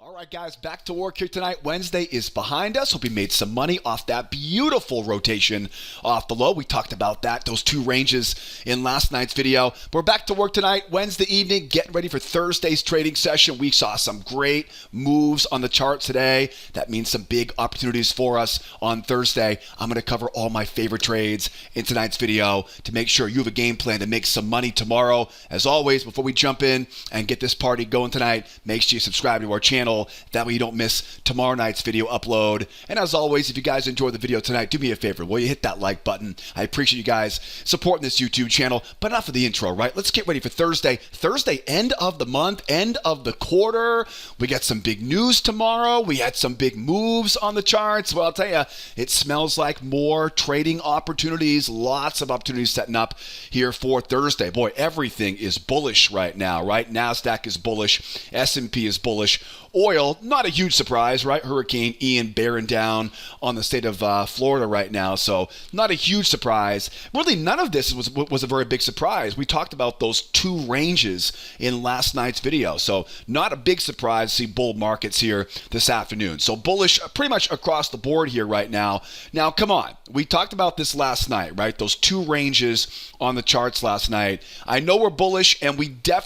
All right, guys, back to work here tonight. Wednesday is behind us. Hope you made some money off that beautiful rotation off the low. We talked about that, those two ranges in last night's video. But we're back to work tonight, Wednesday evening, getting ready for Thursday's trading session. We saw some great moves on the chart today. That means some big opportunities for us on Thursday. I'm going to cover all my favorite trades in tonight's video to make sure you have a game plan to make some money tomorrow. As always, before we jump in and get this party going tonight, make sure you subscribe to our channel. That way you don't miss tomorrow night's video upload. And as always, if you guys enjoyed the video tonight, do me a favor. Will you hit that like button? I appreciate you guys supporting this YouTube channel. But enough of the intro, right? Let's get ready for Thursday. Thursday, end of the month, end of the quarter. We got some big news tomorrow. We had some big moves on the charts. Well, I'll tell you, it smells like more trading opportunities. Lots of opportunities setting up here for Thursday. Boy, everything is bullish right now, right? Nasdaq is bullish. S&P is bullish. Oil, not a huge surprise, right? Hurricane Ian bearing down on the state of Florida right now, so not a huge surprise. Really, none of this was a very big surprise. We talked about those two ranges in last night's video, so not a big surprise to see bull markets here this afternoon. So bullish pretty much across the board here right now. Now, come on. We talked about this last night, right? Those two ranges on the charts last night. I know we're bullish, and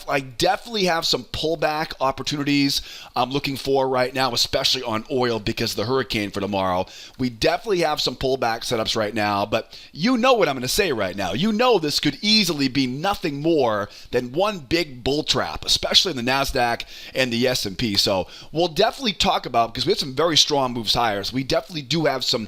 I definitely have some pullback opportunities I'm looking for right now, especially on oil because of the hurricane for tomorrow. We definitely have some pullback setups right now, but you know what I'm going to say right now. You know this could easily be nothing more than one big bull trap, especially in the Nasdaq and the S&P. So we'll definitely talk about, because we have some very strong moves higher. So we definitely do have some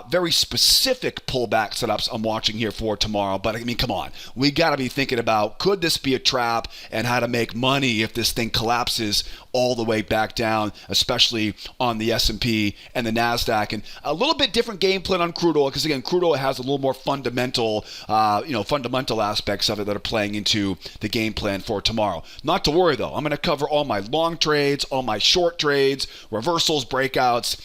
very specific pullback setups I'm watching here for tomorrow. But I mean, come on. We got to be thinking about, could this be a trap and how to make money if this thing collapses all the way back down, especially on the S&P and the Nasdaq. And a little bit different game plan on crude oil, because again, crude oil has a little more fundamental aspects of it that are playing into the game plan for tomorrow. Not to worry though. I'm going to cover all my long trades, all my short trades, reversals, breakouts.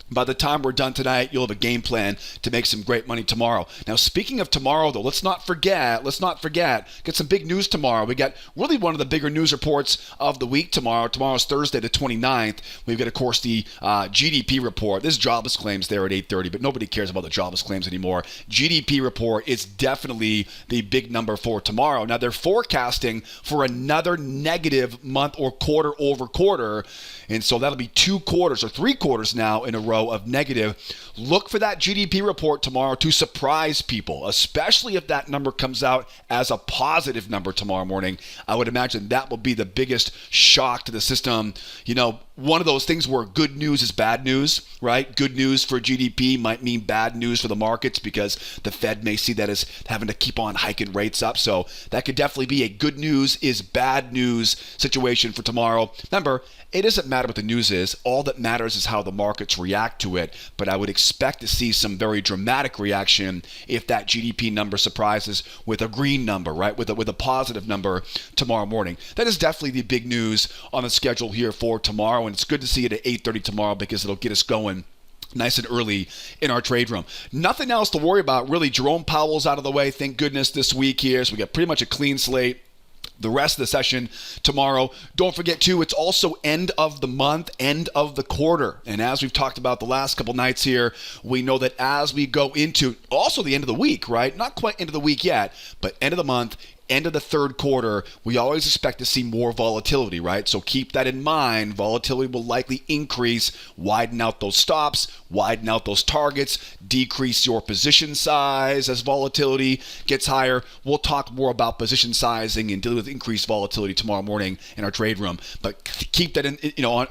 By the time we're done tonight, you'll have a game plan to make some great money tomorrow. Now, speaking of tomorrow, though, let's not forget, get some big news tomorrow. We got really one of the bigger news reports of the week tomorrow. Tomorrow's Thursday, the 29th. We've got, of course, the GDP report. There's jobless claims there at 8:30, but nobody cares about the jobless claims anymore. GDP report is definitely the big number for tomorrow. Now, they're forecasting for another negative month or quarter over quarter, and so that'll be 2 quarters or 3 quarters now in a row of negative. Look for that GDP report tomorrow to surprise people, especially if that number comes out as a positive number tomorrow morning. I would imagine that will be the biggest shock to the system. You know, one of those things where good news is bad news, right? Good news for GDP might mean bad news for the markets because the Fed may see that as having to keep on hiking rates up. So that could definitely be a good news is bad news situation for tomorrow. Remember, it doesn't matter what the news is. All that matters is how the markets react to it. But I would expect to see some very dramatic reaction if that GDP number surprises with a green number, right? With a positive number tomorrow morning. That is definitely the big news on the schedule here for tomorrow. And it's good to see it at 8:30 tomorrow because it'll get us going nice and early in our trade room. Nothing else to worry about, really. Jerome Powell's out of the way, thank goodness, this week here. So we got pretty much a clean slate the rest of the session tomorrow. Don't forget, too, it's also end of the month, end of the quarter. And as we've talked about the last couple nights here, we know that as we go into also the end of the week, right? Not quite end of the week yet, but end of the month, end of the third quarter, we always expect to see more volatility, right? So keep that in mind. Volatility will likely increase. Widen out those stops, widen out those targets, decrease your position size as volatility gets higher. We'll talk more about position sizing and dealing with increased volatility tomorrow morning in our trade room. But keep that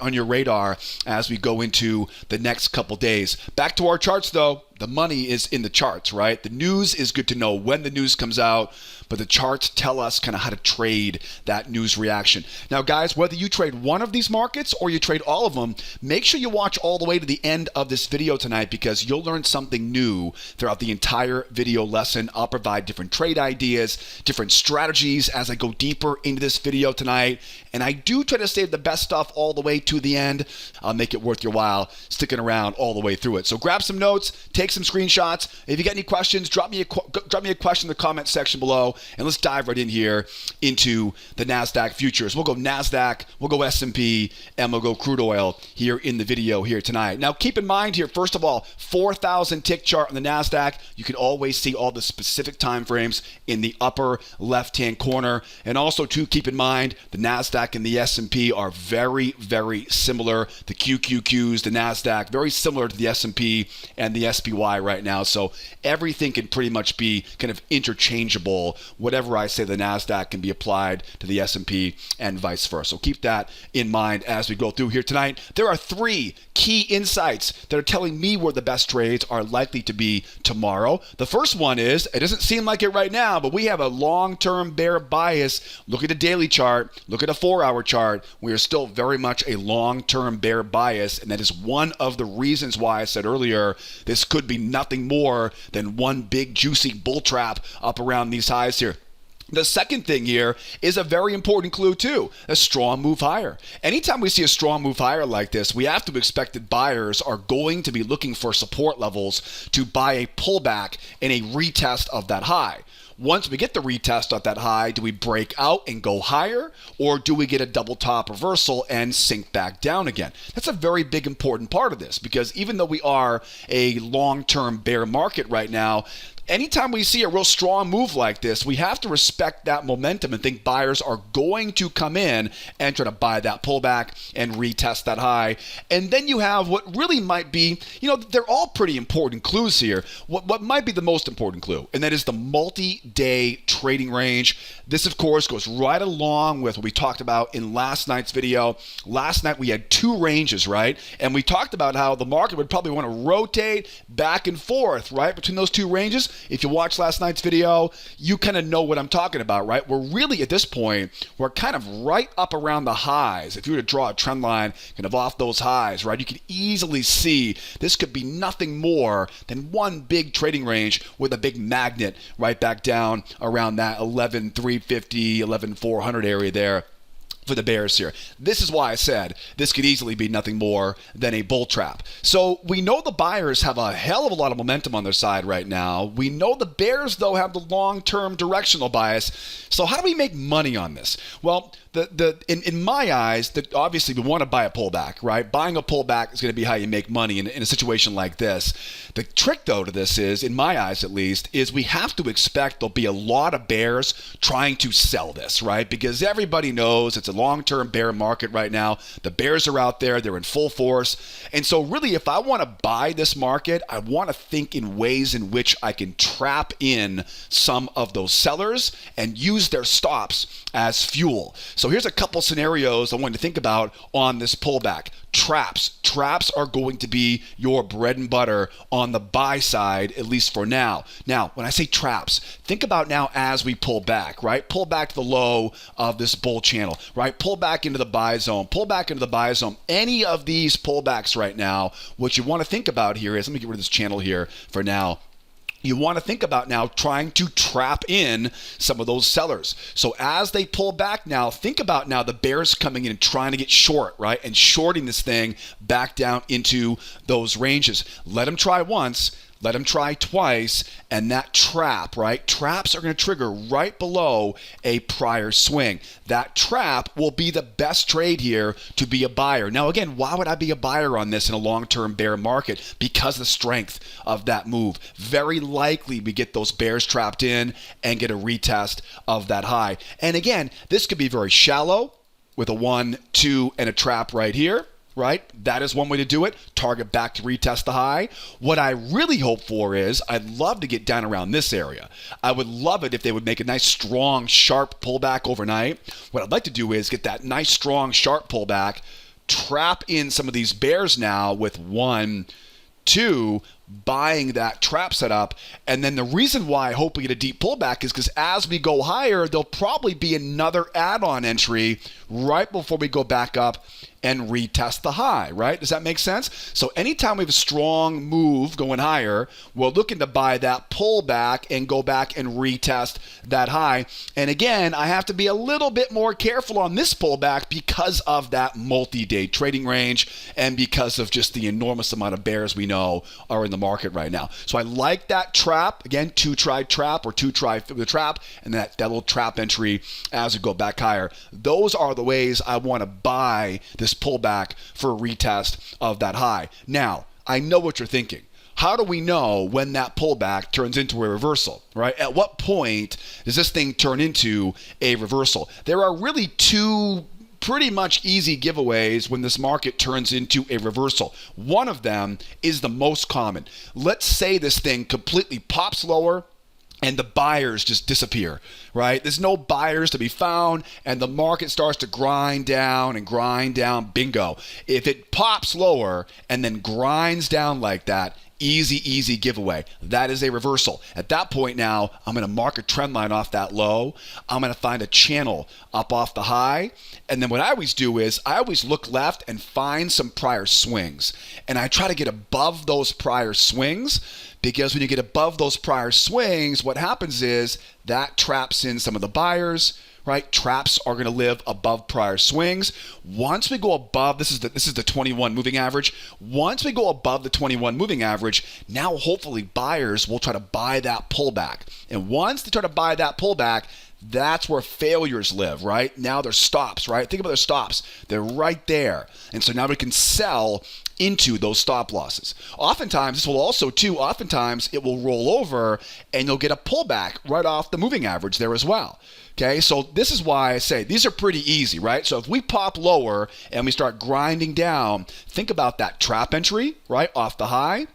on your radar as we go into the next couple days. Back to our charts, though. The money is in the charts, right? The news is good to know when the news comes out, but the charts tell us kind of how to trade that news reaction. Now, guys, whether you trade one of these markets or you trade all of them, make sure you watch all the way to the end of this video tonight because you'll learn something new throughout the entire video lesson. I'll provide different trade ideas, different strategies as I go deeper into this video tonight. And I do try to save the best stuff all the way to the end. I'll make it worth your while sticking around all the way through it. So grab some notes, take take some screenshots. If you got any questions, drop me a question in the comment section below, and let's dive right in here into the NASDAQ futures. We'll go NASDAQ, we'll go S&P, and we'll go crude oil here in the video here tonight. Now, keep in mind here, first of all, 4,000 tick chart on the NASDAQ. You can always see all the specific time frames in the upper left-hand corner. And also, too, keep in mind, the NASDAQ and the S&P are very, very similar. The QQQs, the NASDAQ, very similar to the S&P and the SPY right now. So everything can pretty much be kind of interchangeable. Whatever I say the NASDAQ can be applied to the S&P and vice versa. So keep that in mind as we go through here tonight. There are 3 key insights that are telling me where the best trades are likely to be tomorrow. The first one is, it doesn't seem like it right now, but we have a long-term bear bias. Look at the daily chart, look at a 4-hour chart. We are still very much a long-term bear bias, and that is one of the reasons why I said earlier this could be nothing more than one big juicy bull trap up around these highs here. The second thing here is a very important clue too, a strong move higher. Anytime we see a strong move higher like this, we have to expect that buyers are going to be looking for support levels to buy a pullback and a retest of that high. Once we get the retest of that high, do we break out and go higher, or do we get a double top reversal and sink back down again? That's a very big important part of this, because even though we are a long-term bear market right now, anytime we see a real strong move like this, we have to respect that momentum and think buyers are going to come in and try to buy that pullback and retest that high. And then you have what really might be, they're all pretty important clues here. What might be the most important clue, and that is the multi-day trading range. This, of course, goes right along with what we talked about in last night's video. Last night we had 2 ranges, right? And we talked about how the market would probably want to rotate back and forth, right, between those 2 ranges. If you watched last night's video, you kind of know what I'm talking about, right? We're really, at this point, we're kind of right up around the highs. If you were to draw a trend line kind of off those highs, right, you can easily see this could be nothing more than one big trading range with a big magnet right back down around that 11,350, 11,400 area there for the bears here. This is why I said this could easily be nothing more than a bull trap. So we know the buyers have a hell of a lot of momentum on their side right now. We know the bears, though, have the long-term directional bias. So how do we make money on this? Well, in my eyes, obviously we want to buy a pullback, right? Buying a pullback is going to be how you make money in a situation like this. The trick, though, to this is, in my eyes at least, is we have to expect there'll be a lot of bears trying to sell this, right? Because everybody knows it's a long-term bear market right now. The bears are out there. They're in full force. And so really, if I want to buy this market, I want to think in ways in which I can trap in some of those sellers and use their stops as fuel. So here's a couple scenarios I wanted to think about on this pullback. Traps. Traps are going to be your bread and butter on the buy side, at least for now. Now, when I say traps, think about now as we pull back, right? Pull back to the low of this bull channel, right? Pull back into the buy zone. Pull back into the buy zone. Any of these pullbacks right now, what you want to think about here is, let me get rid of this channel here for now. You want to think about now trying to trap in some of those sellers. So as they pull back now, think about now the bears coming in and trying to get short, right? And shorting this thing back down into those ranges. Let them try once. Let them try twice, and that trap, right? Traps are going to trigger right below a prior swing. That trap will be the best trade here to be a buyer. Now, again, why would I be a buyer on this in a long-term bear market? Because of the strength of that move. Very likely we get those bears trapped in and get a retest of that high. And again, this could be very shallow with a 1, 2, and a trap right here. Right? That is one way to do it. Target back to retest the high. What I really hope for is, I'd love to get down around this area. I would love it if they would make a nice, strong, sharp pullback overnight. What I'd like to do is get that nice, strong, sharp pullback, trap in some of these bears now with 1, 2, buying that trap setup. And then the reason why I hope we get a deep pullback is because as we go higher, there'll probably be another add-on entry right before we go back up and retest the high, right? Does that make sense? So anytime we have a strong move going higher, we're looking to buy that pullback and go back and retest that high. And again, I have to be a little bit more careful on this pullback because of that multi-day trading range and because of just the enormous amount of bears we know are in the market right now. So I like that trap. Again, two-try trap or two-try the trap, and that little trap entry as we go back higher. Those are the ways I want to buy this pullback for a retest of that high. Now, I know what you're thinking. How do we know when that pullback turns into a reversal, right? At what point does this thing turn into a reversal? There are really two pretty much easy giveaways when this market turns into a reversal. One of them is the most common. Let's say this thing completely pops lower and the buyers just disappear, right? There's no buyers to be found, and the market starts to grind down and grind down. Bingo. If it pops lower and then grinds down like that, easy giveaway. That is a reversal. At that point now, I'm going to mark a trend line off that low. I'm going to find a channel up off the high. And then what I always do is I always look left and find some prior swings. And I try to get above those prior swings, because when you get above those prior swings, what happens is that traps in some of the buyers, right? Traps are going to live above prior swings. Once we go above, this is the 21 moving average. Once we go above the 21 moving average, now hopefully buyers will try to buy that pullback. And once they try to buy that pullback, that's where failures live, right? Now they're stops, right? Think about their stops. They're right there. And so now we can sell into those stop losses. Oftentimes, this will also too, oftentimes it will roll over and you'll get a pullback right off the moving average there as well. Okay, so this is why I say these are pretty easy, right? So if we pop lower and we start grinding down, think about that trap entry, right, off the high.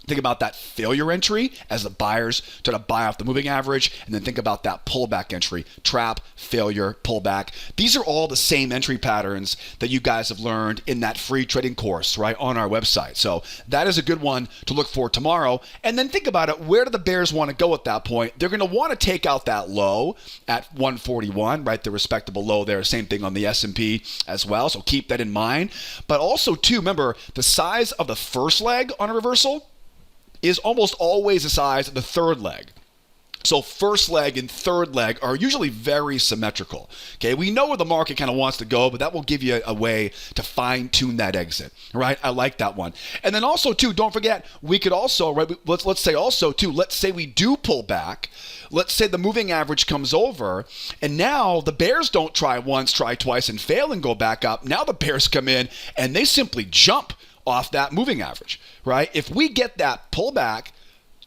Think about that failure entry as the buyers try to buy off the moving average, and then think about that pullback entry, trap, failure, pullback. These are all the same entry patterns that you guys have learned in that free trading course, right, on our website. So that is a good one to look for tomorrow. And then think about it, where do the bears want to go at that point? They're going to want to take out that low at 141, right, the respectable low there. Same thing on the S&P as well, so keep that in mind. But also, too, remember, the size of the first leg on a reversal is almost always the size of the third leg. So first leg and third leg are usually very symmetrical. Okay, we know where the market kind of wants to go, but that will give you a way to fine tune that exit. Right? I like that one. And then also too, don't forget, we could also, right? Let's say also too, let's say we do pull back. Let's say the moving average comes over, and now the bears don't try once, try twice, and fail and go back up. Now the bears come in and they simply jump off that moving average, right? If we get that pullback,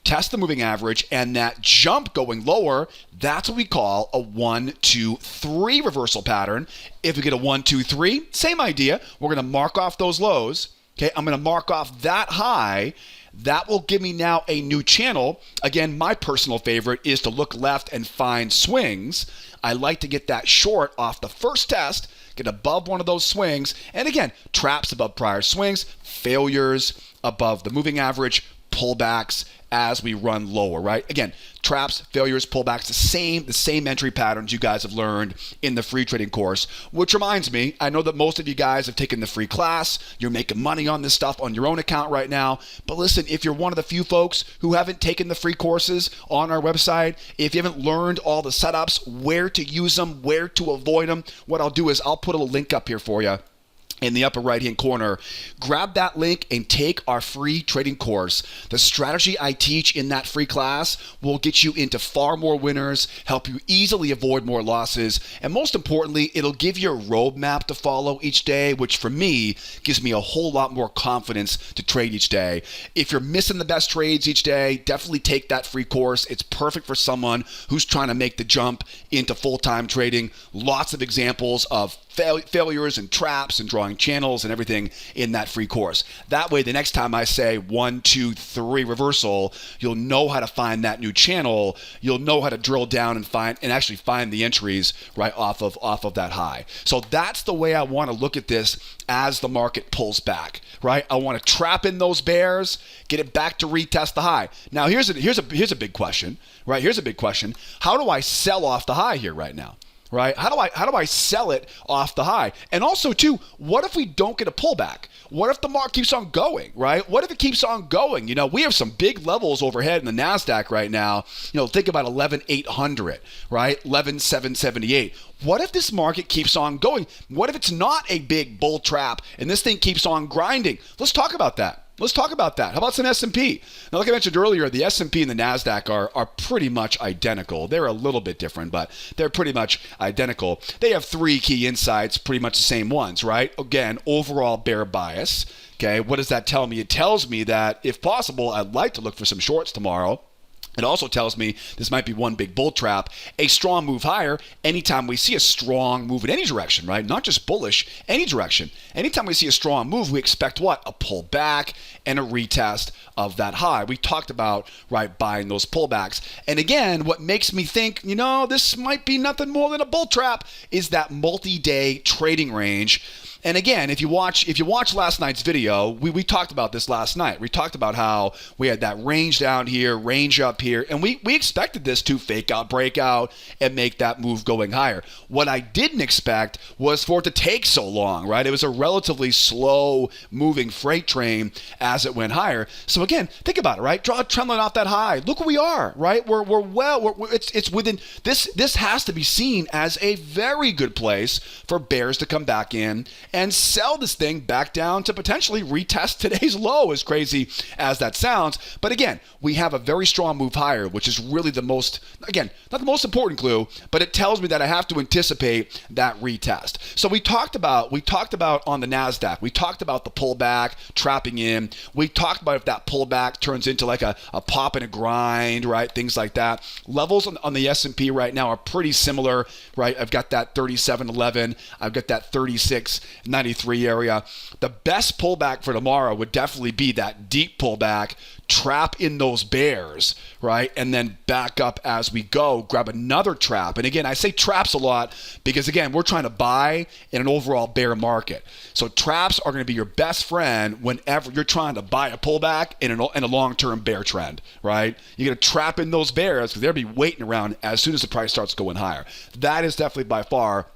test the moving average, and that jump going lower, that's what we call a 1, 2, 3 reversal pattern. If we get a 1, 2, 3, same idea. We're going to mark off those lows. Okay, I'm going to mark off that high. That will give me now a new channel. Again, my personal favorite is to look left and find swings. I like to get that short off the first test, get above one of those swings, and again, traps above prior swings, failures above the moving average, pullbacks as we run lower, right? Again, traps, failures, pullbacks, the same entry patterns you guys have learned in the free trading course, which reminds me, I know that most of you guys have taken the free class. You're making money on this stuff on your own account right now. But listen, if you're one of the few folks who haven't taken the free courses on our website, if you haven't learned all the setups, where to use them, where to avoid them, what I'll do is I'll put a link up here for you in the upper right-hand corner. Grab that link and take our free trading course. The strategy I teach in that free class will get you into far more winners, help you easily avoid more losses, and most importantly, it'll give you a roadmap to follow each day, which for me gives me a whole lot more confidence to trade each day. If you're missing the best trades each day, definitely take that free course. It's perfect for someone who's trying to make the jump into full-time trading. Lots of examples of failures and traps and drawing channels and everything in that free course. That way, the next time I say 1, 2, 3 reversal, you'll know how to find that new channel. You'll know how to drill down and actually find the entries right off of that high. So that's the way I want to look at this as the market pulls back, right? I want to trap in those bears, get it back to retest the high. Now here's a big question, right? Here's a big question. How do I sell off the high here right now? right? How do I sell it off the high? And also too, what if we don't get a pullback? What if the market keeps on going, right? What if it keeps on going? You know, we have some big levels overhead in the Nasdaq right now. You know, think about 11,800, right? 11,778. What if this market keeps on going? What if it's not a big bull trap and this thing keeps on grinding? Let's talk about that. Let's talk about that. How about some S&P? Now, like I mentioned earlier, the S&P and the NASDAQ are pretty much identical. They're a little bit different, but they're pretty much identical. They have three key insights, pretty much the same ones, right? Again, overall bear bias. Okay, what does that tell me? It tells me that, if possible, I'd like to look for some shorts tomorrow. It also tells me this might be one big bull trap, a strong move higher anytime we see a strong move in any direction, right? Not just bullish, any direction. Anytime we see a strong move, we expect what? A pullback and a retest of that high. We talked about, right, buying those pullbacks. And again, what makes me think, you know, this might be nothing more than a bull trap is that multi-day trading range. And again, if you watch last night's video, we talked about this last night. We talked about how we had that range down here, range up here, and we expected this to fake out, break out, and make that move going higher. What I didn't expect was for it to take so long, right? It was a relatively slow moving freight train as it went higher. So again, think about it, right? Draw a trend line off that high. Look where we are, right? It's within this. This has to be seen as a very good place for bears to come back in and sell this thing back down to potentially retest today's low, as crazy as that sounds. But again, we have a very strong move higher, which is really the most, again, not the most important clue, but it tells me that I have to anticipate that retest. So we talked about on the NASDAQ, we talked about the pullback, trapping in. We talked about if that pullback turns into like a pop and a grind, right? Things like that. Levels on the S&P right now are pretty similar, right? I've got that 37.11. I've got that 36.93 area. The best pullback for tomorrow would definitely be that deep pullback, trap in those bears, right? And then back up as we go, grab another trap. And again, I say traps a lot because, again, we're trying to buy in an overall bear market. So traps are going to be your best friend whenever you're trying to buy a pullback in a long-term bear trend, right? You're going to trap in those bears because they'll be waiting around as soon as the price starts going higher. That is definitely by far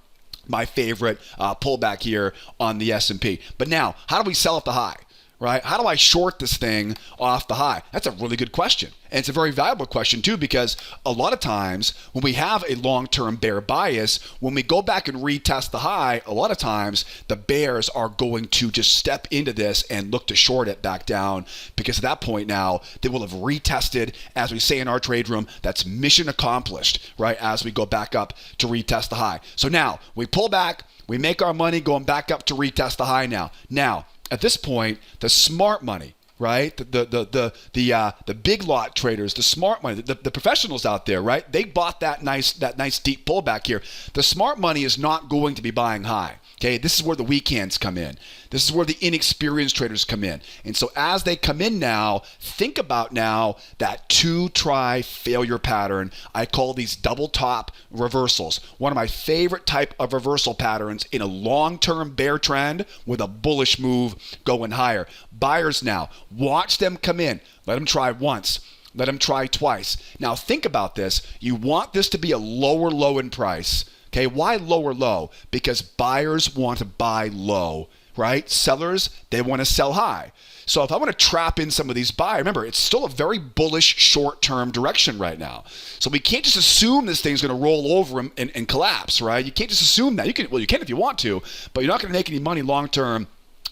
my favorite pullback here on the S&P. But now, how do we sell at the high? Right? How do I short this thing off the high? That's a really good question. And it's a very valuable question too, because a lot of times when we have a long-term bear bias, when we go back and retest the high, a lot of times the bears are going to just step into this and look to short it back down, because at that point now they will have retested, as we say in our trade room, that's mission accomplished, right? As we go back up to retest the high. So now we pull back, we make our money going back up to retest the high now. Now, at this point, the smart money, right? The big lot traders, the smart money, the professionals out there, right? They bought that nice deep pullback here. The smart money is not going to be buying high. Okay, this is where the weak hands come in. This is where the inexperienced traders come in. And so as they come in now, think about now that two-try failure pattern. I call these double top reversals. One of my favorite type of reversal patterns in a long-term bear trend with a bullish move going higher. Buyers now, watch them come in. Let them try once. Let them try twice. Now think about this. You want this to be a lower low in price. Okay, why lower low? Because buyers want to buy low, right? Sellers, they want to sell high. So if I want to trap in some of these buyers, remember, it's still a very bullish short-term direction right now. So we can't just assume this thing's going to roll over and collapse, right? You can't just assume that. You can if you want to, but you're not going to make any money long-term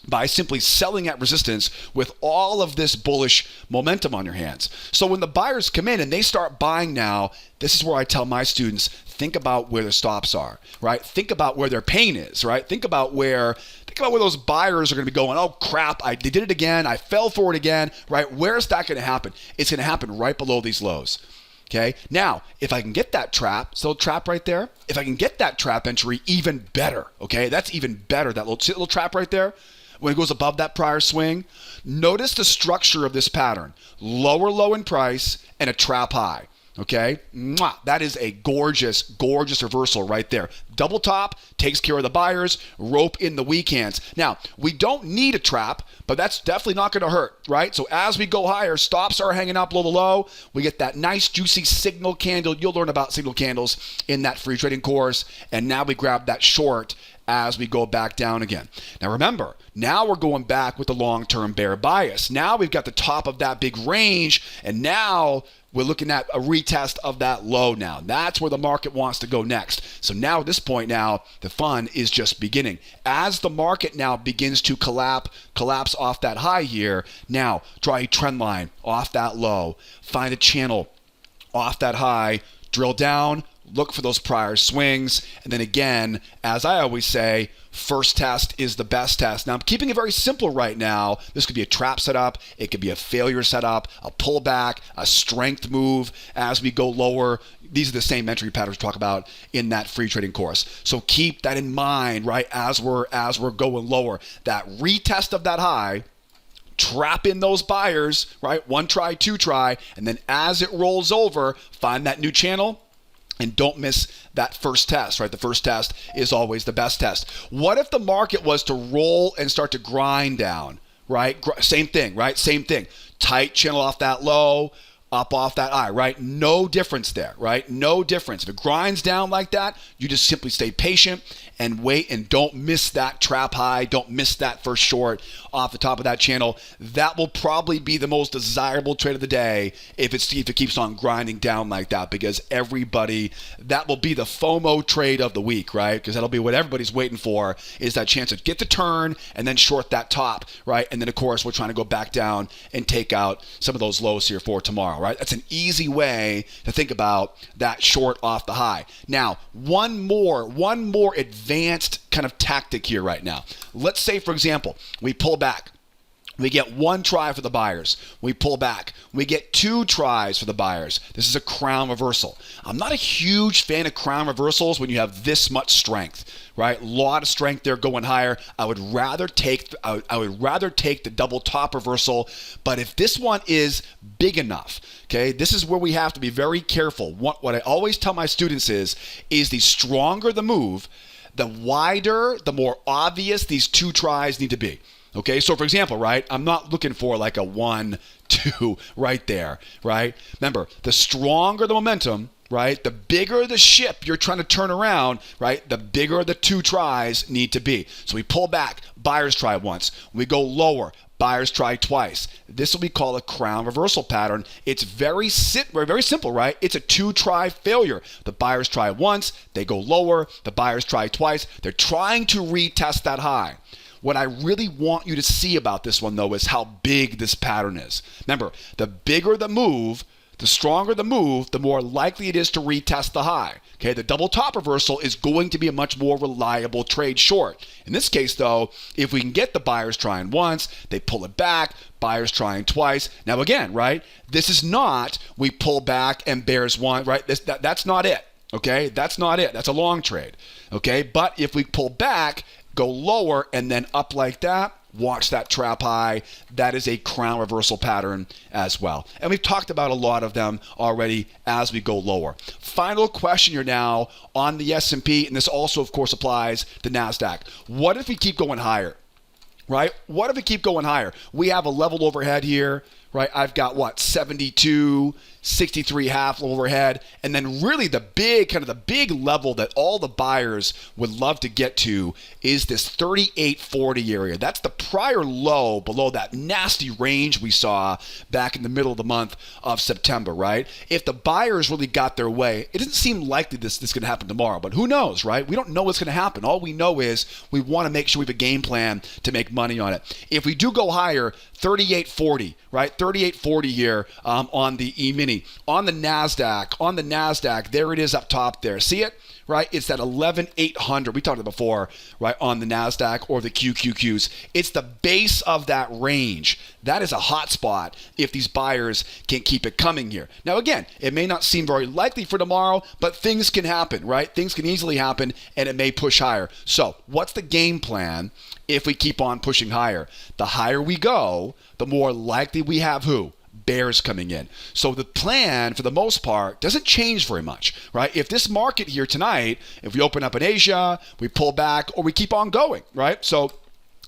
by simply selling at resistance with all of this bullish momentum on your hands. So when the buyers come in and they start buying now, this is where I tell my students, think about where the stops are, right? Think about where their pain is, right? Think about where those buyers are going to be going, oh crap, they did it again, I fell for it again, right? Where's that going to happen? It's going to happen right below these lows. Okay, now, if I can get that trap, so trap right there, if I can get that trap entry, even better, okay? That's even better, that little trap right there. When it goes above that prior swing, notice the structure of this pattern. Lower low in price and a trap high. Okay, mwah, that is a gorgeous, gorgeous reversal right there. Double top takes care of the buyers, rope in the weak hands. Now, we don't need a trap, but that's definitely not going to hurt, right? So as we go higher, stops are hanging out below the low. We get that nice, juicy signal candle. You'll learn about signal candles in that free trading course. And now we grab that short as we go back down again. Now remember, now we're going back with the long-term bear bias. Now we've got the top of that big range, and now we're looking at a retest of that low now. That's where the market wants to go next. So now at this point now, the fun is just beginning. As the market now begins to collapse off that high here, now draw a trend line off that low, find a channel off that high, drill down, look for those prior swings, and then again, as I always say, first test is the best test. Now, I'm keeping it very simple right now. This could be a trap setup. It could be a failure setup, a pullback, a strength move as we go lower. These are the same entry patterns we talk about in that free trading course. So keep that in mind, right, as we're going lower. That retest of that high, trap in those buyers, right? One try, two try, and then as it rolls over, find that new channel. And don't miss that first test, right? The first test is always the best test. What if the market was to roll and start to grind down, right? Same thing, right? Same thing. Tight channel off that low, up off that high, right? No difference there, right? No difference. If it grinds down like that, you just simply stay patient and wait and don't miss that trap high. Don't miss that first short off the top of that channel. That will probably be the most desirable trade of the day if it keeps on grinding down like that, because that will be the FOMO trade of the week, right? Because that'll be what everybody's waiting for, is that chance to get the turn and then short that top, right? And then of course we're trying to go back down and take out some of those lows here for tomorrow, right? That's an easy way to think about that short off the high. Now, one more advanced kind of tactic here right now. Let's say, for example, we pull back. We get one try for the buyers. We pull back. We get two tries for the buyers. This is a crown reversal. I'm not a huge fan of crown reversals when you have this much strength, right? A lot of strength there going higher. I would rather take the double top reversal. But if this one is big enough, okay, this is where we have to be very careful. What I always tell my students is the stronger the move, the wider, the more obvious these two tries need to be. Okay, so for example, right, I'm not looking for like a 1, 2 right there, right? Remember, the stronger the momentum, right, the bigger the ship you're trying to turn around, right, the bigger the two tries need to be. So we pull back, buyers try once. We go lower, buyers try twice. This will be called a crown reversal pattern. It's very simple, right? It's a two-try failure. The buyers try once, they go lower, the buyers try twice. They're trying to retest that high. What I really want you to see about this one, though, is how big this pattern is. Remember, the bigger the move, the stronger the move, the more likely it is to retest the high. Okay, the double top reversal is going to be a much more reliable trade short. In this case, though, if we can get the buyers trying once, they pull it back, buyers trying twice. Now, again, right, this is not we pull back and bears one, right? That's not it. Okay, that's not it. That's a long trade. Okay, but if we pull back, go lower, and then up like that, watch that trap high. That is a crown reversal pattern as well. And we've talked about a lot of them already as we go lower. Final question here now on the S&P, and this also, of course, applies to NASDAQ. What if we keep going higher, right? What if we keep going higher? We have a level overhead here, right? I've got, 72, 63 half overhead, and then really the big level that all the buyers would love to get to is this 3840 area. That's the prior low below that nasty range we saw back in the middle of the month of September, right? If the buyers really got their way, it doesn't seem likely this is going to happen tomorrow, but who knows, right? We don't know what's going to happen. All we know is we want to make sure we have a game plan to make money on it. If we do go higher, 3840, right? 3840 here on the Emini. On the NASDAQ, there it is up top there. See it? Right? It's that 11,800. We talked about it before, right? On the NASDAQ or the QQQs. It's the base of that range. That is a hot spot if these buyers can keep it coming here. Now, again, it may not seem very likely for tomorrow, but things can happen, right? Things can easily happen, and it may push higher. So what's the game plan if we keep on pushing higher? The higher we go, the more likely we have who? bears coming in. So the plan, for the most part, doesn't change very much, right? If this market here tonight, if we open up in Asia, we pull back, or we keep on going, right? So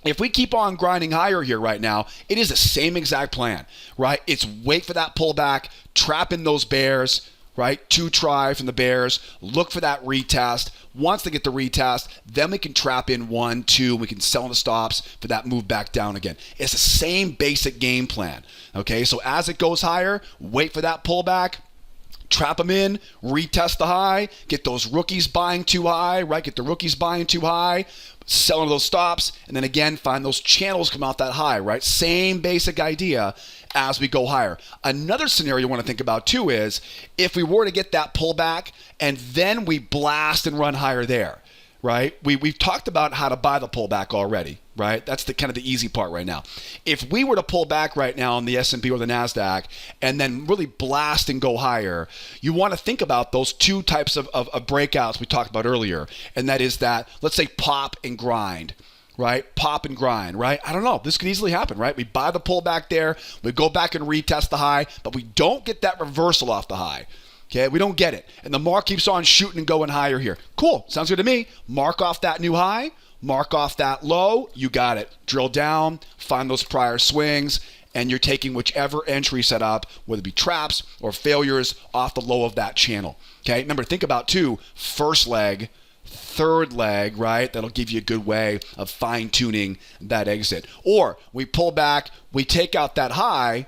if we keep on grinding higher here right now, it is the same exact plan, right? It's wait for that pullback, trap in those bears, right? To try from the bears, look for that retest. Once they get the retest, then we can trap in 1, 2, we can sell in the stops for that move back down again. It's the same basic game plan, okay? So as it goes higher, wait for that pullback, trap them in, retest the high, get those rookies buying too high, right? Get the rookies buying too high, sell into those stops, and then again, find those channels come out that high, right? Same basic idea as we go higher. Another scenario you want to think about too is if we were to get that pullback and then we blast and run higher there, right? We've talked about how to buy the pullback already, right? That's the kind of the easy part right now. If we were to pull back right now on the S&P or the Nasdaq and then really blast and go higher, you want to think about those two types of breakouts we talked about earlier. And that is that, let's say, pop and grind, right? Pop and grind, right? I don't know. This could easily happen, right? We buy the pullback there, we go back and retest the high, but we don't get that reversal off the high. Okay, we don't get it. And the mark keeps on shooting and going higher here. Cool, sounds good to me. Mark off that new high, mark off that low, you got it. Drill down, find those prior swings, and you're taking whichever entry set up, whether it be traps or failures, off the low of that channel. Okay, remember, think about too, first leg, third leg, right? That'll give you a good way of fine-tuning that exit. Or we pull back, we take out that high,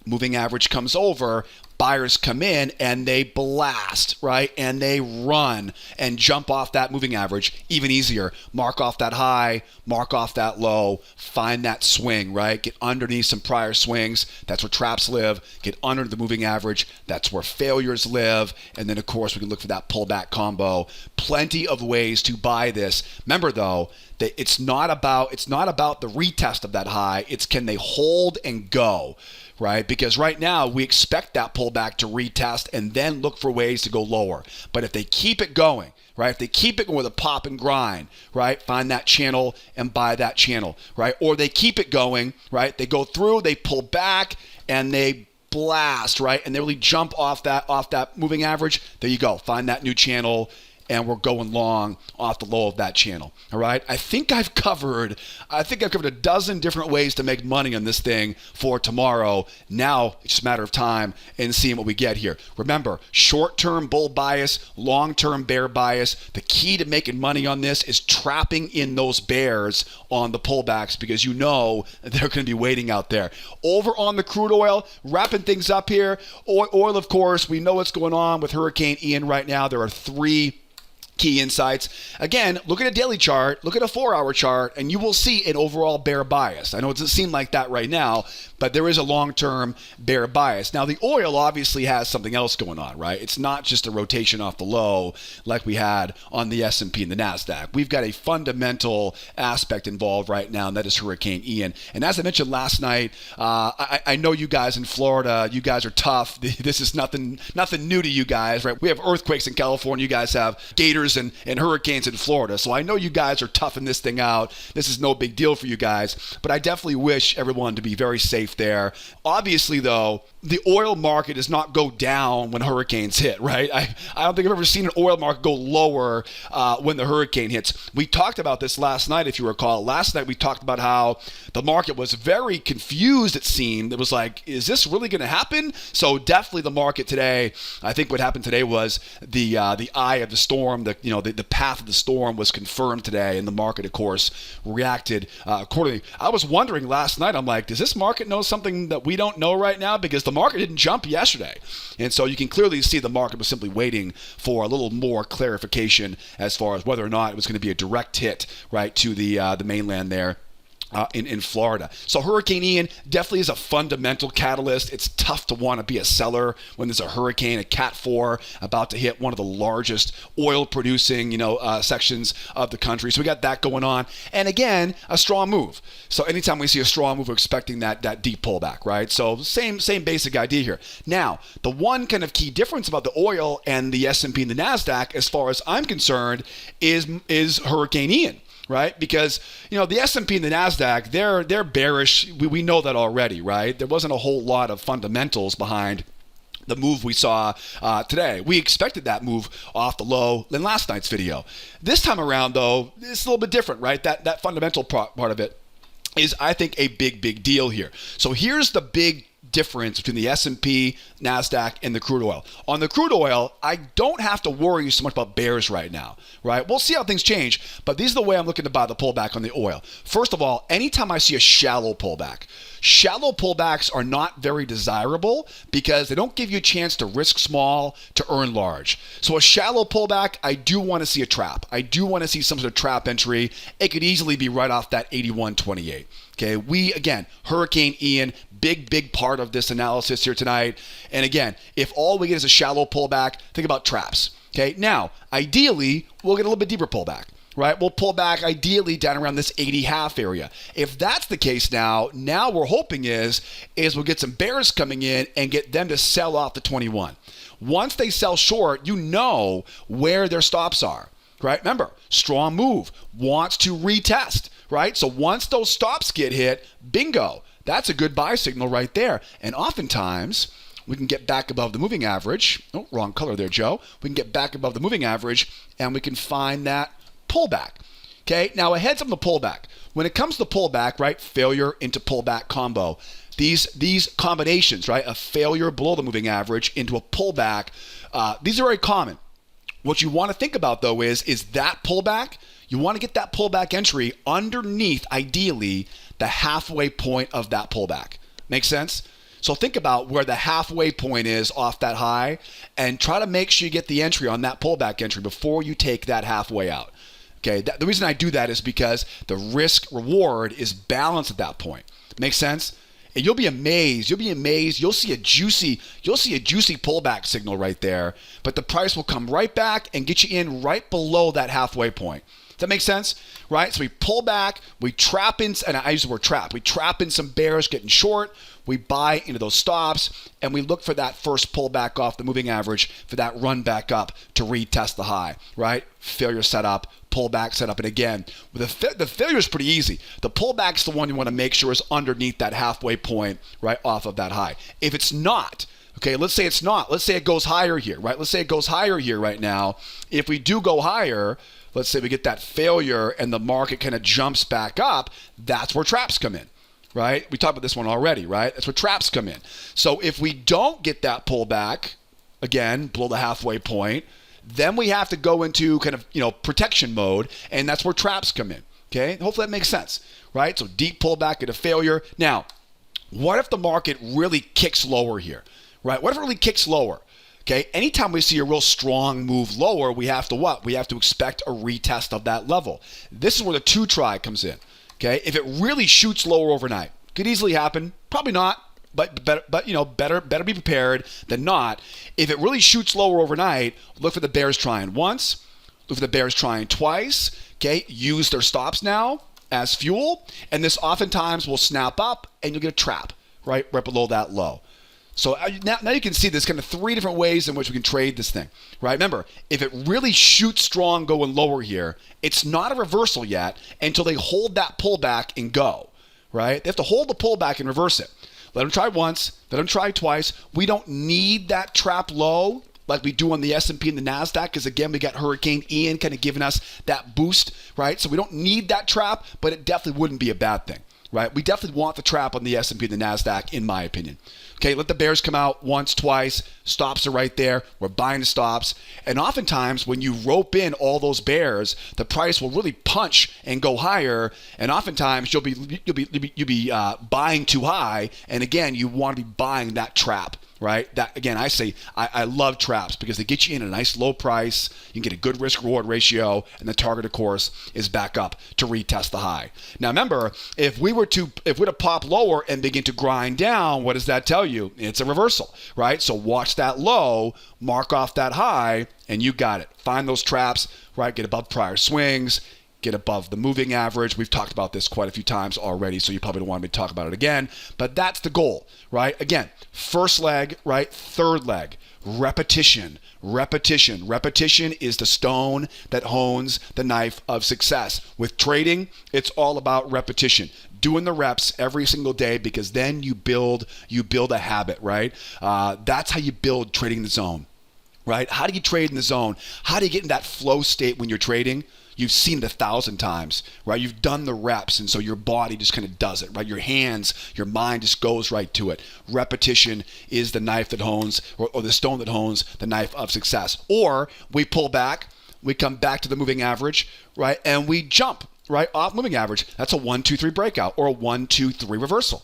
moving average comes over, buyers come in and they blast, right? And they run and jump off that moving average. Even easier. Mark off that high, mark off that low, find that swing, right? Get underneath some prior swings. That's where traps live. Get under the moving average. That's where failures live. And then, of course, we can look for that pullback combo. Plenty of ways to buy this. Remember, though, that it's not about the retest of that high. It's can they hold and go, right? Because right now we expect that pullback to retest and then look for ways to go lower. But if they keep it going, right? If they keep it going with a pop and grind, right? Find that channel and buy that channel, right? Or they keep it going, right? They go through, they pull back, and they blast, right? And they really jump off that moving average. There you go. Find that new channel, and we're going long off the low of that channel. All right. I think I've covered a dozen different ways to make money on this thing for tomorrow. Now it's just a matter of time and seeing what we get here. Remember, short-term bull bias, long-term bear bias. The key to making money on this is trapping in those bears on the pullbacks, because you know they're going to be waiting out there. Over on the crude oil, wrapping things up here. Oil, of course, we know what's going on with Hurricane Ian right now. There are 3 key insights. Again, look at a daily chart, look at a 4-hour chart, and you will see an overall bear bias. I know it doesn't seem like that right now, but there is a long-term bear bias. Now, the oil obviously has something else going on, right? It's not just a rotation off the low like we had on the S&P and the Nasdaq. We've got a fundamental aspect involved right now, and that is Hurricane Ian. And as I mentioned last night, I know you guys in Florida, you guys are tough. This is nothing new to you guys, right? We have earthquakes in California. You guys have gators and hurricanes in Florida. So I know you guys are toughing this thing out. This is no big deal for you guys, but I definitely wish everyone to be very safe there. Obviously, though, the oil market does not go down when hurricanes hit, right? I don't think I've ever seen an oil market go lower when the hurricane hits. We talked about this last night, if you recall. Last night we talked about how the market was very confused, it seemed. It was like, is this really going to happen? So definitely the market today, I think what happened today was the eye of the storm, the path of the storm was confirmed today, and the market, of course, reacted accordingly. I was wondering last night, I'm like, does this market know something that we don't know right now? Because the market didn't jump yesterday. And so you can clearly see the market was simply waiting for a little more clarification as far as whether or not it was going to be a direct hit, right, to the mainland there. In Florida. So Hurricane Ian definitely is a fundamental catalyst. It's tough to want to be a seller when there's a hurricane, a Cat 4, about to hit one of the largest oil producing, sections of the country. So we got that going on. And again, a strong move. So anytime we see a strong move, we're expecting that deep pullback, right? So same basic idea here. Now, the one kind of key difference about the oil and the S&P and the Nasdaq, as far as I'm concerned, is Hurricane Ian. right? Because, the S&P and the Nasdaq, they're bearish. We know that already, right? There wasn't a whole lot of fundamentals behind the move we saw today. We expected that move off the low in last night's video. This time around, though, it's a little bit different, right? That fundamental part of it is, I think, a big deal here. So here's the big difference between the S&P, Nasdaq, and the crude oil. On the crude oil, I don't have to worry so much about bears right now, right? We'll see how things change, but these are the way I'm looking to buy the pullback on the oil. First of all, anytime I see a shallow pullbacks are not very desirable because they don't give you a chance to risk small to earn large. So a shallow pullback, I do want to see a trap. I do want to see some sort of trap entry. It could easily be right off that 81.28. Okay, again, Hurricane Ian, big part of this analysis here tonight. And again, if all we get is a shallow pullback, think about traps. Okay, now, ideally, we'll get a little bit deeper pullback, right? We'll pull back ideally down around this 80.5 area. If that's the case now we're hoping is we'll get some bears coming in and get them to sell off the 21. Once they sell short, you know where their stops are, right? Remember, strong move, wants to retest, right? So once those stops get hit, bingo, that's a good buy signal right there. And oftentimes, we can get back above the moving average. Oh, wrong color there, Joe. We can get back above the moving average and we can find that pullback. Okay, now a heads up on the pullback. When it comes to pullback, right, failure into pullback combo, these combinations, right, a failure below the moving average into a pullback, these are very common. What you want to think about, though, is that pullback, you want to get that pullback entry underneath, ideally, the halfway point of that pullback. Make sense? So think about where the halfway point is off that high and try to make sure you get the entry on that pullback entry before you take that halfway out. Okay, the reason I do that is because the risk reward is balanced at that point. Make sense? And you'll be amazed. You'll see a juicy pullback signal right there, but the price will come right back and get you in right below that halfway point. Does that make sense? Right? So we pull back, we trap in, and I use the word trap. We trap in some bears getting short, we buy into those stops, and we look for that first pullback off the moving average for that run back up to retest the high, right? Failure setup, pullback setup, and again, the failure is pretty easy. The pullback's the one you want to make sure is underneath that halfway point, right, off of that high. If it's not, okay, let's say it's not. Let's say it goes higher here, right? Let's say it goes higher here right now. If we do go higher, let's say we get that failure and the market kind of jumps back up, that's where traps come in, right? We talked about this one already, right? That's where traps come in. So if we don't get that pullback, again, below the halfway point, then we have to go into kind of, protection mode, and that's where traps come in, okay? Hopefully that makes sense, right? So deep pullback at a failure. Now, what if the market really kicks lower here, right? What if it really kicks lower? Okay, anytime we see a real strong move lower, we have to what? We have to expect a retest of that level. This is where the 2-try comes in. Okay, if it really shoots lower overnight, could easily happen. Probably not, but better be prepared than not. If it really shoots lower overnight, look for the bears trying once, look for the bears trying twice. Okay, use their stops now as fuel, and this oftentimes will snap up, and you'll get a trap right below that low. So now you can see there's kind of 3 different ways in which we can trade this thing, right? Remember, if it really shoots strong going lower here, it's not a reversal yet until they hold that pullback and go, right? They have to hold the pullback and reverse it. Let them try once, let them try twice. We don't need that trap low like we do on the S&P and the Nasdaq because, again, we got Hurricane Ian kind of giving us that boost, right? So we don't need that trap, but it definitely wouldn't be a bad thing, right? We definitely want the trap on the S&P and the Nasdaq, in my opinion. Okay, let the bears come out once, twice. Stops are right there. We're buying the stops. And oftentimes, when you rope in all those bears, the price will really punch and go higher. And oftentimes, you'll be buying too high. And again, you want to be buying that trap, right? That again, I love traps because they get you in at a nice low price. You can get a good risk reward ratio, and the target, of course, is back up to retest the high. Now, remember, if we were to pop lower and begin to grind down, what does that tell you? It's a reversal, right? So watch that low, mark off that high, and you got it. Find those traps, right? Get above prior swings, get above the moving average. We've talked about this quite a few times already, so you probably don't want me to talk about it again. But that's the goal, right? Again, first leg, right? Third leg, repetition. Repetition is the stone that hones the knife of success. With trading, it's all about repetition. Doing the reps every single day, because then you build a habit, right? That's how you build trading in the zone, right? How do you trade in the zone? How do you get in that flow state when you're trading? You've seen it 1,000 times, right? You've done the reps, and so your body just kind of does it, right? Your hands, your mind just goes right to it. Repetition is the knife that hones, or the stone that hones the knife of success. Or we pull back, we come back to the moving average, right? And we jump, right, off moving average. That's a 1, 2, 3 breakout, or a 1, 2, 3 reversal.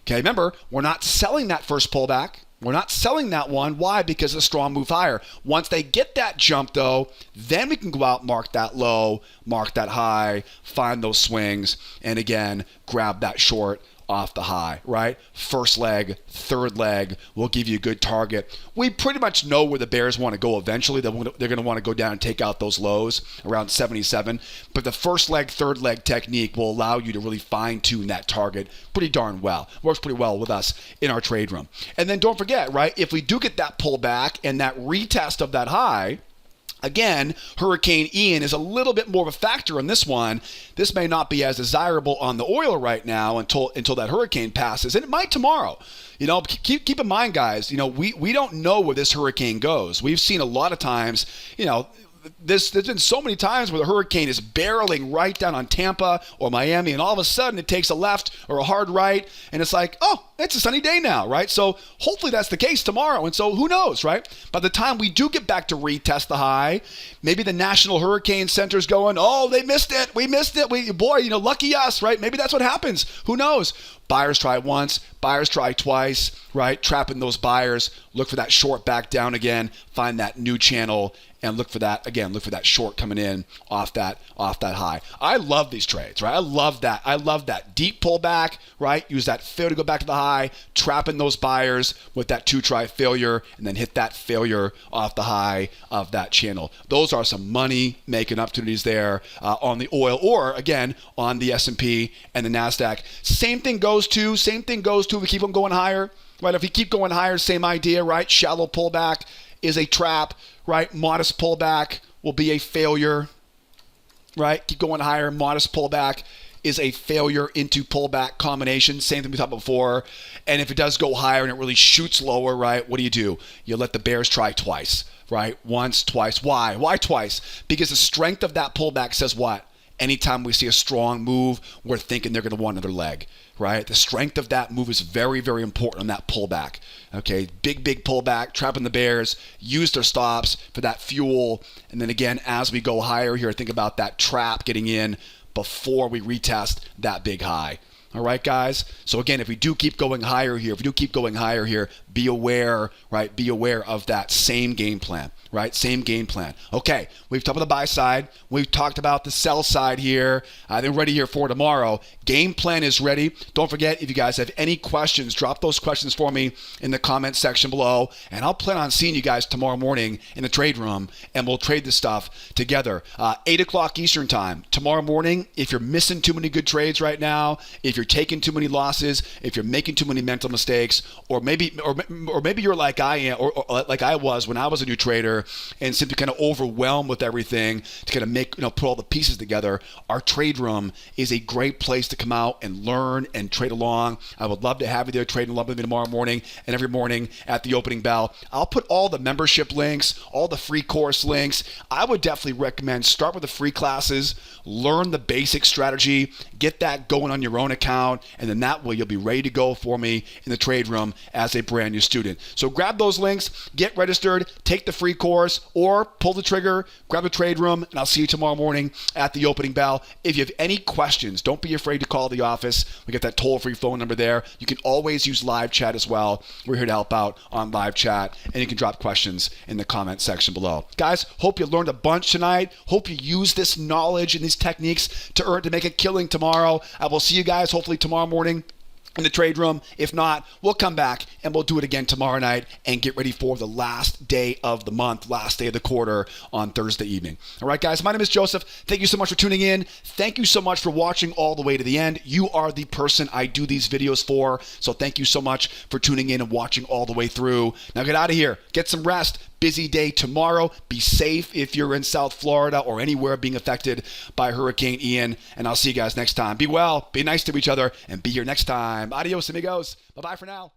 Okay, remember, we're not selling that first pullback. We're not selling that one. Why? Because of a strong move higher. Once they get that jump, though, then we can go out, mark that low, mark that high, find those swings, and again, grab that short off the high, right? First leg, third leg will give you a good target. We pretty much know where the bears want to go eventually. They're going to want to go down and take out those lows around 77. But the first leg, third leg technique will allow you to really fine-tune that target pretty darn well. Works pretty well with us in our trade room. And then don't forget, right, if we do get that pullback and that retest of that high, again, Hurricane Ian is a little bit more of a factor in this one. This may not be as desirable on the oil right now until that hurricane passes, and it might tomorrow. You know, keep in mind, guys, you know, we don't know where this hurricane goes. We've seen a lot of times, you know, there's been so many times where the hurricane is barreling right down on Tampa or Miami, and all of a sudden it takes a left or a hard right, and it's like, oh, it's a sunny day now, right? So hopefully that's the case tomorrow, and so who knows, right? By the time we do get back to retest the high, maybe the National Hurricane Center's going, oh, they missed it, we missed it, boy, you know, lucky us, right? Maybe that's what happens. Who knows? Buyers try once, buyers try twice, right? Trapping those buyers, look for that short back down again, find that new channel, and look for that, again, look for that short coming in off that high. I love these trades, right? I love that deep pullback, right? Use that fail to go back to the high, trapping those buyers with that 2-try failure, and then hit that failure off the high of that channel. Those are some money-making opportunities there on the oil, or again, on the S&P and the Nasdaq. Same thing goes to if we keep on going higher, right? If we keep going higher, same idea, right? Shallow pullback is a trap, right? Modest pullback will be a failure, right? Keep going higher. Modest pullback is a failure into pullback combination. Same thing we talked about before. And if it does go higher and it really shoots lower, right? What do? You let the bears try twice, right? Once, twice. Why? Why twice? Because the strength of that pullback says what? Anytime we see a strong move, we're thinking they're going to want another leg, right? The strength of that move is very, very important on that pullback. Okay, big pullback, trapping the bears, use their stops for that fuel. And then again, as we go higher here, think about that trap getting in before we retest that big high. All right, guys? So again, if we do keep going higher here, be aware, right? Be aware of that same game plan, right? Same game plan. Okay, we've talked about the buy side. We've talked about the sell side here. They're ready here for tomorrow. Game plan is ready. Don't forget, if you guys have any questions, drop those questions for me in the comment section below, and I'll plan on seeing you guys tomorrow morning in the trade room, and we'll trade this stuff together. 8 o'clock Eastern time. Tomorrow morning, if you're missing too many good trades right now, if you're taking too many losses, if you're making too many mental mistakes, or maybe you're like I am, or like I was when I was a new trader, and simply kind of overwhelmed with everything to kind of make, put all the pieces together. Our trade room is a great place to come out and learn and trade along. I would love to have you there trading along with me tomorrow morning and every morning at the opening bell. I'll put all the membership links, all the free course links. I would definitely recommend start with the free classes, learn the basic strategy, get that going on your own account, and then that way you'll be ready to go for me in the trade room as a brand new student. So grab those links, get registered, take the free course, or pull the trigger, grab the trade room, and I'll see you tomorrow morning at the opening bell. If you have any questions, don't be afraid to call the office. We get that toll-free phone number there. You can always use live chat as well. We're here to help out on live chat, and you can drop questions in the comment section below. Guys, hope you learned a bunch tonight. Hope you use this knowledge and these techniques to make a killing tomorrow. I will see you guys hopefully tomorrow morning in the trade room. If not, we'll come back and we'll do it again tomorrow night and get ready for the last day of the month, last day of the quarter on Thursday evening. All right, guys, my name is Joseph. Thank you so much for tuning in. Thank you so much for watching all the way to the end. You are the person I do these videos for, so thank you so much for tuning in and watching all the way through. Now get out of here. Get some rest. Busy day tomorrow. Be safe if you're in South Florida or anywhere being affected by Hurricane Ian. And I'll see you guys next time. Be well, be nice to each other, and be here next time. Adios, amigos. Bye-bye for now.